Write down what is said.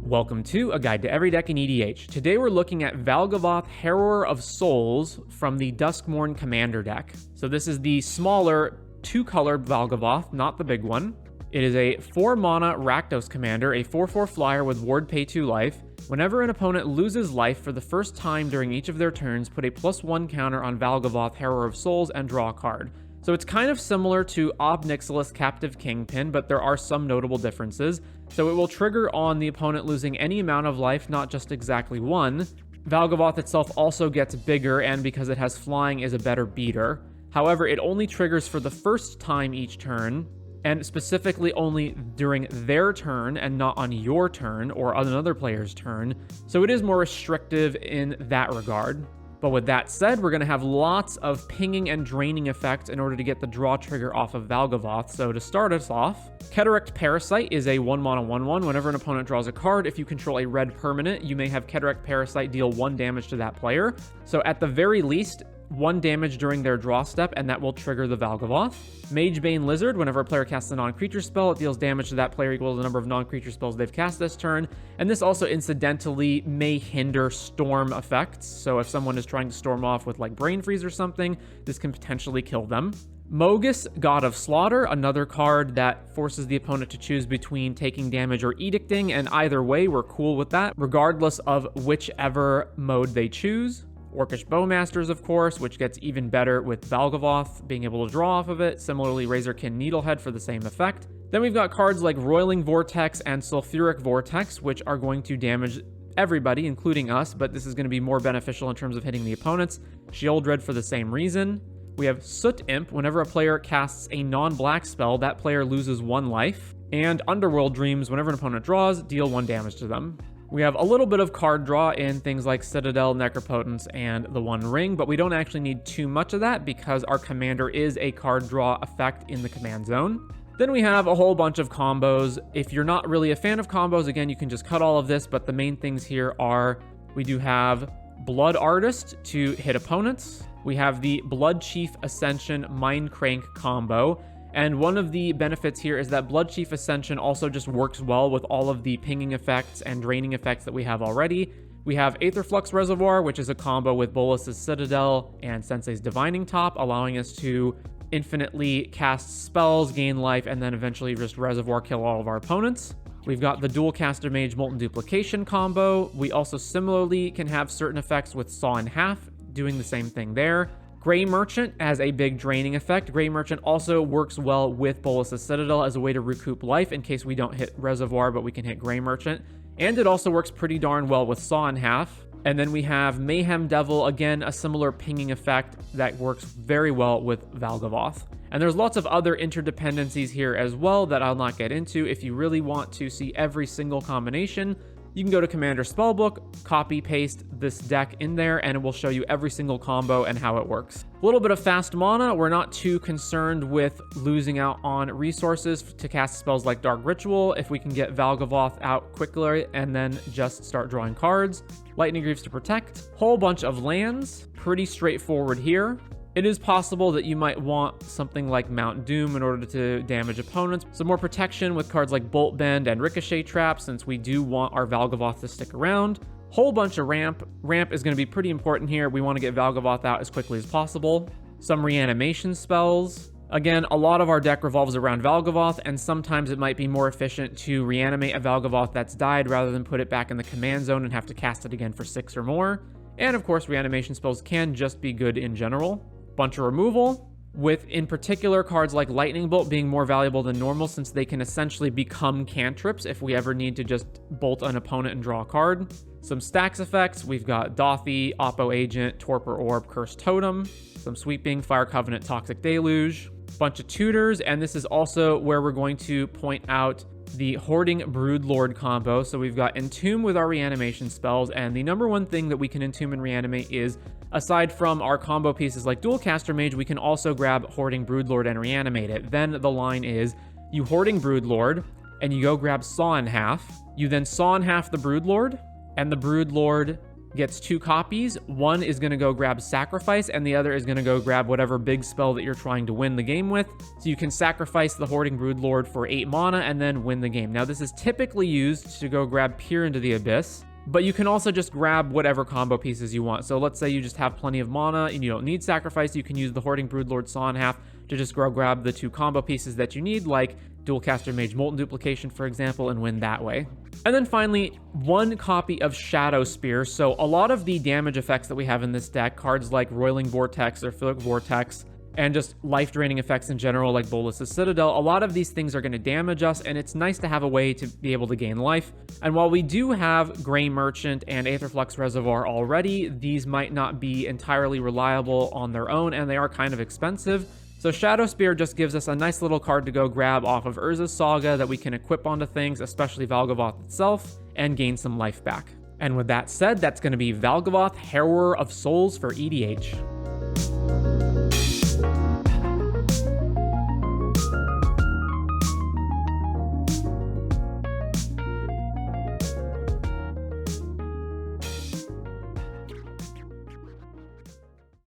Welcome to A Guide to Every Deck in EDH. Today we're looking at Valgavoth, Harrower of Souls from the Duskmourn Commander deck. So this is the smaller, two-colored Valgavoth, not the big one. It is a 4-mana Rakdos commander, a 4/4 flyer with ward pay 2 life. Whenever an opponent loses life for the first time during each of their turns, put a +1 counter on Valgavoth, Harrower of Souls, and draw a card. So it's kind of similar to Ob Nixilis Captive Kingpin, but there are some notable differences. So it will trigger on the opponent losing any amount of life, not just exactly one. Valgavoth itself also gets bigger, and because it has flying, is a better beater. However, it only triggers for the first time each turn, and specifically only during their turn and not on your turn or on another player's turn. So it is more restrictive in that regard. But with that said, we're going to have lots of pinging and draining effects in order to get the draw trigger off of Valgavoth. So to start us off, Cataract Parasite is a 1-mana 1/1. Whenever an opponent draws a card, if you control a red permanent, you may have Cataract Parasite deal 1 damage to that player. So at the very least, 1 damage during their draw step, and that will trigger the Valgavoth. Magebane Lizard, whenever a player casts a non-creature spell, it deals damage to that player equal to the number of non-creature spells they've cast this turn, and this also incidentally may hinder storm effects, so if someone is trying to storm off with like Brain Freeze or something, this can potentially kill them. Mogus, God of Slaughter, another card that forces the opponent to choose between taking damage or edicting, and either way, we're cool with that, regardless of whichever mode they choose. Orcish Bowmasters, of course, which gets even better with Valgavoth being able to draw off of it. Similarly, Razorkin Needlehead for the same effect. Then we've got cards like Roiling Vortex and Sulfuric Vortex, which are going to damage everybody, including us, but this is going to be more beneficial in terms of hitting the opponents. Sheoldred for the same reason. We have Soot Imp. Whenever a player casts a non-black spell, that player loses 1 life. And Underworld Dreams, whenever an opponent draws, deal 1 damage to them. We have a little bit of card draw in things like Citadel, Necropotence, and the One Ring, but we don't actually need too much of that because our commander is a card draw effect in the command zone. Then we have a whole bunch of combos. If you're not really a fan of combos, again, you can just cut all of this, but the main things here are we do have Blood Artist to hit opponents. We have the Blood Chief Ascension Mind Crank combo. And one of the benefits here is that Blood Chief Ascension also just works well with all of the pinging effects and draining effects that we have already. We have Aetherflux Reservoir, which is a combo with Bolas's Citadel and Sensei's Divining Top, allowing us to infinitely cast spells, gain life, and then eventually just Reservoir kill all of our opponents. We've got the Dual Caster Mage Molten Duplication combo. We also similarly can have certain effects with Saw in Half, doing the same thing there. Grey Merchant has a big draining effect. Grey Merchant also works well with Bolas's Citadel as a way to recoup life in case we don't hit Reservoir, but we can hit Grey Merchant. And it also works pretty darn well with Saw in Half. And then we have Mayhem Devil, again, a similar pinging effect that works very well with Valgavoth. And there's lots of other interdependencies here as well that I'll not get into. If you really want to see every single combination, you can go to Commander Spellbook, copy paste this deck in there, and it will show you every single combo and how it works. A little bit of fast mana. We're not too concerned with losing out on resources to cast spells like Dark Ritual if we can get Valgavoth out quickly and then just start drawing cards. Lightning Greaves to protect. Whole bunch of lands. Pretty straightforward here. It is possible that you might want something like Mount Doom in order to damage opponents. Some more protection with cards like Bolt Bend and Ricochet Trap, since we do want our Valgavoth to stick around. Whole bunch of ramp. Ramp is going to be pretty important here. We want to get Valgavoth out as quickly as possible. Some reanimation spells. Again, a lot of our deck revolves around Valgavoth, and sometimes it might be more efficient to reanimate a Valgavoth that's died rather than put it back in the command zone and have to cast it again for 6 or more. And of course, reanimation spells can just be good in general. Bunch of removal, with in particular cards like Lightning Bolt being more valuable than normal since they can essentially become cantrips if we ever need to just bolt an opponent and draw a card. Some stacks effects, we've got Dothy, Oppo Agent, Torpor Orb, Cursed Totem, some Sweeping, Fire Covenant, Toxic Deluge, bunch of tutors, and this is also where we're going to point out the Hoarding Broodlord combo. So we've got Entomb with our reanimation spells, and the number one thing that we can entomb and reanimate is, aside from our combo pieces like Dual Caster Mage, we can also grab Hoarding Broodlord and reanimate it. Then the line is, you Hoarding Broodlord, and you go grab Saw in Half. You then Saw in Half the Broodlord, and the Broodlord gets 2 copies. One is going to go grab Sacrifice, and the other is going to go grab whatever big spell that you're trying to win the game with. So you can sacrifice the Hoarding Broodlord for 8 mana and then win the game. Now, this is typically used to go grab Peer into the Abyss, but you can also just grab whatever combo pieces you want. So let's say you just have plenty of mana and you don't need Sacrifice, you can use the Hoarding Broodlord Saw in Half to just go grab the 2 combo pieces that you need, like Dualcaster Mage Molten Duplication, for example, and win that way. And then finally, 1 copy of Shadow Spear. So a lot of the damage effects that we have in this deck, cards like Roiling Vortex or Philic Vortex, and just life-draining effects in general like Bolas's Citadel, a lot of these things are going to damage us, and it's nice to have a way to be able to gain life. And while we do have Grey Merchant and Aetherflux Reservoir already, these might not be entirely reliable on their own, and they are kind of expensive. So Shadow Spear just gives us a nice little card to go grab off of Urza's Saga that we can equip onto things, especially Valgavoth itself, and gain some life back. And with that said, that's going to be Valgavoth, Harrower of Souls for EDH.